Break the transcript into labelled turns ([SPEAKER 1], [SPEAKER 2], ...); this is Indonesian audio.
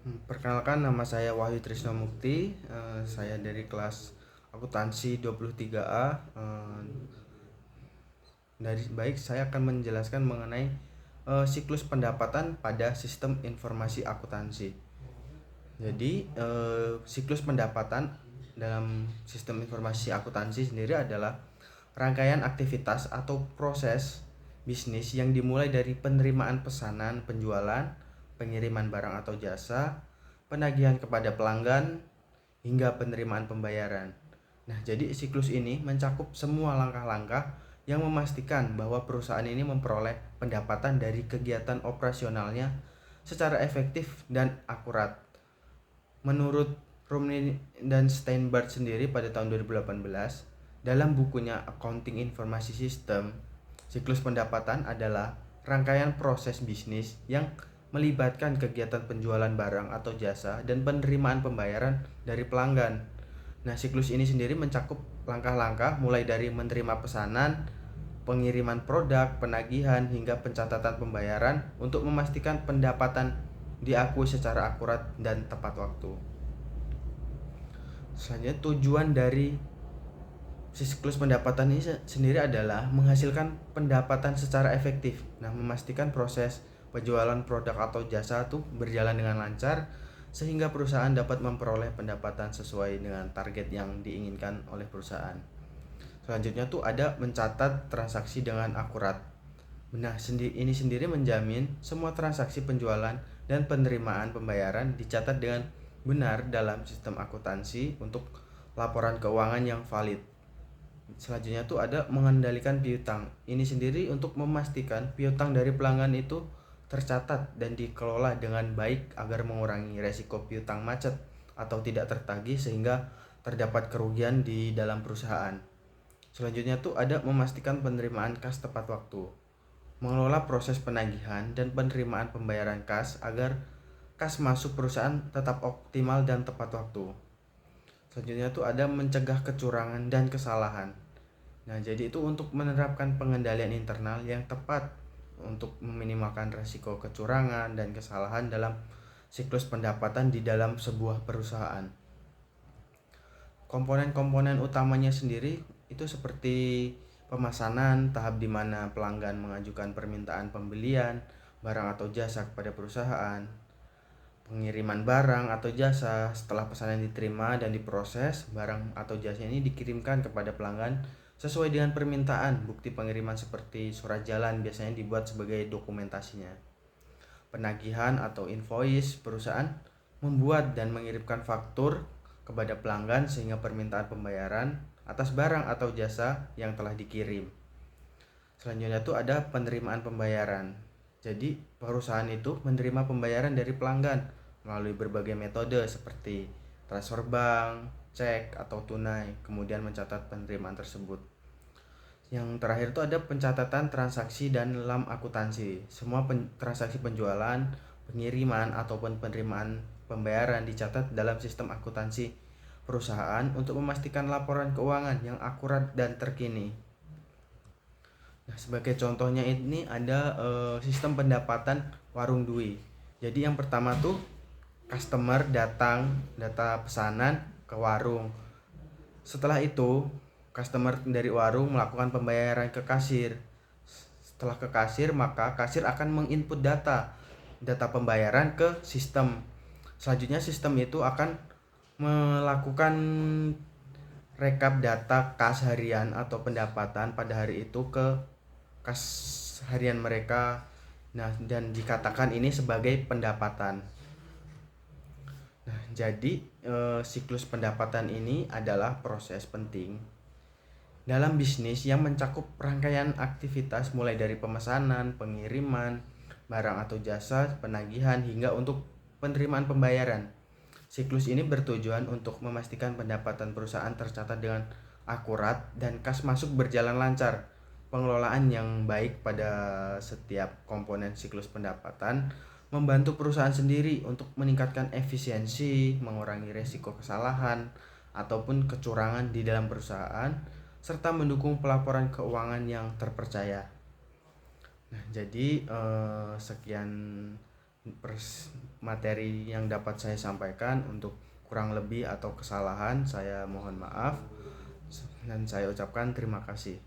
[SPEAKER 1] Perkenalkan, nama saya Wahyu Trisno Mukti. Saya dari kelas akuntansi 23A. Saya akan menjelaskan mengenai siklus pendapatan pada sistem informasi akuntansi. Jadi, siklus pendapatan dalam sistem informasi akuntansi sendiri adalah rangkaian aktivitas atau proses bisnis yang dimulai dari penerimaan pesanan, penjualan, pengiriman barang atau jasa, penagihan kepada pelanggan, hingga penerimaan pembayaran. Nah, jadi siklus ini mencakup semua langkah-langkah yang memastikan bahwa perusahaan ini memperoleh pendapatan dari kegiatan operasionalnya secara efektif dan akurat. Menurut Rumni dan Steinberg sendiri pada tahun 2018, dalam bukunya Accounting Information System, siklus pendapatan adalah rangkaian proses bisnis yang melibatkan kegiatan penjualan barang atau jasa dan penerimaan pembayaran dari pelanggan. Nah, siklus ini sendiri mencakup langkah-langkah mulai dari menerima pesanan, pengiriman produk, penagihan, hingga pencatatan pembayaran untuk memastikan pendapatan diakui secara akurat dan tepat waktu. Selanjutnya, tujuan dari siklus pendapatan ini sendiri adalah menghasilkan pendapatan secara efektif. Nah, memastikan proses penjualan produk atau jasa itu berjalan dengan lancar sehingga perusahaan dapat memperoleh pendapatan sesuai dengan target yang diinginkan oleh perusahaan. Selanjutnya tuh ada mencatat transaksi dengan akurat. Nah, ini sendiri menjamin semua transaksi penjualan dan penerimaan pembayaran dicatat dengan benar dalam sistem akuntansi untuk laporan keuangan yang valid. Selanjutnya tuh ada mengendalikan piutang. Ini sendiri untuk memastikan piutang dari pelanggan itu tercatat dan dikelola dengan baik agar mengurangi resiko piutang macet atau tidak tertagih sehingga terdapat kerugian di dalam perusahaan. Selanjutnya tuh ada memastikan penerimaan kas tepat waktu. Mengelola proses penagihan dan penerimaan pembayaran kas agar kas masuk perusahaan tetap optimal dan tepat waktu. Selanjutnya tuh ada mencegah kecurangan dan kesalahan. Nah, jadi itu untuk menerapkan pengendalian internal yang tepat untuk meminimalkan risiko kecurangan dan kesalahan dalam siklus pendapatan di dalam sebuah perusahaan. Komponen-komponen utamanya sendiri itu seperti pemesanan, tahap di mana pelanggan mengajukan permintaan pembelian barang atau jasa kepada perusahaan, pengiriman barang atau jasa. Setelah pesanan diterima dan diproses, barang atau jasa ini dikirimkan kepada pelanggan sesuai dengan permintaan. Bukti pengiriman seperti surat jalan biasanya dibuat sebagai dokumentasinya. Penagihan atau invoice, perusahaan membuat dan mengirimkan faktur kepada pelanggan sehingga permintaan pembayaran atas barang atau jasa yang telah dikirim. Selanjutnya itu ada penerimaan pembayaran. Jadi perusahaan itu menerima pembayaran dari pelanggan melalui berbagai metode seperti transfer bank, cek atau tunai, kemudian mencatat penerimaan tersebut. Yang terakhir itu ada pencatatan transaksi dan dalam akuntansi. Semua transaksi penjualan, pengiriman ataupun penerimaan pembayaran dicatat dalam sistem akuntansi perusahaan untuk memastikan laporan keuangan yang akurat dan terkini. Nah, sebagai contohnya ini ada sistem pendapatan warung Dwi. Jadi yang pertama tuh customer datang data pesanan ke warung. Setelah itu customer dari warung melakukan pembayaran ke kasir. Setelah ke kasir, maka kasir akan menginput data pembayaran ke sistem. Selanjutnya sistem itu akan melakukan rekap data kas harian atau pendapatan pada hari itu ke kas harian mereka. Nah, dan dikatakan ini sebagai pendapatan. Nah, jadi siklus pendapatan ini adalah proses penting dalam bisnis yang mencakup rangkaian aktivitas mulai dari pemesanan, pengiriman, barang atau jasa, penagihan, hingga untuk penerimaan pembayaran. Siklus ini bertujuan untuk memastikan pendapatan perusahaan tercatat dengan akurat dan kas masuk berjalan lancar. Pengelolaan yang baik pada setiap komponen siklus pendapatan membantu perusahaan sendiri untuk meningkatkan efisiensi, mengurangi resiko kesalahan ataupun kecurangan di dalam perusahaan, serta mendukung pelaporan keuangan yang terpercaya. Nah, jadi sekian materi yang dapat saya sampaikan. Untuk kurang lebih atau kesalahan saya mohon maaf dan saya ucapkan terima kasih.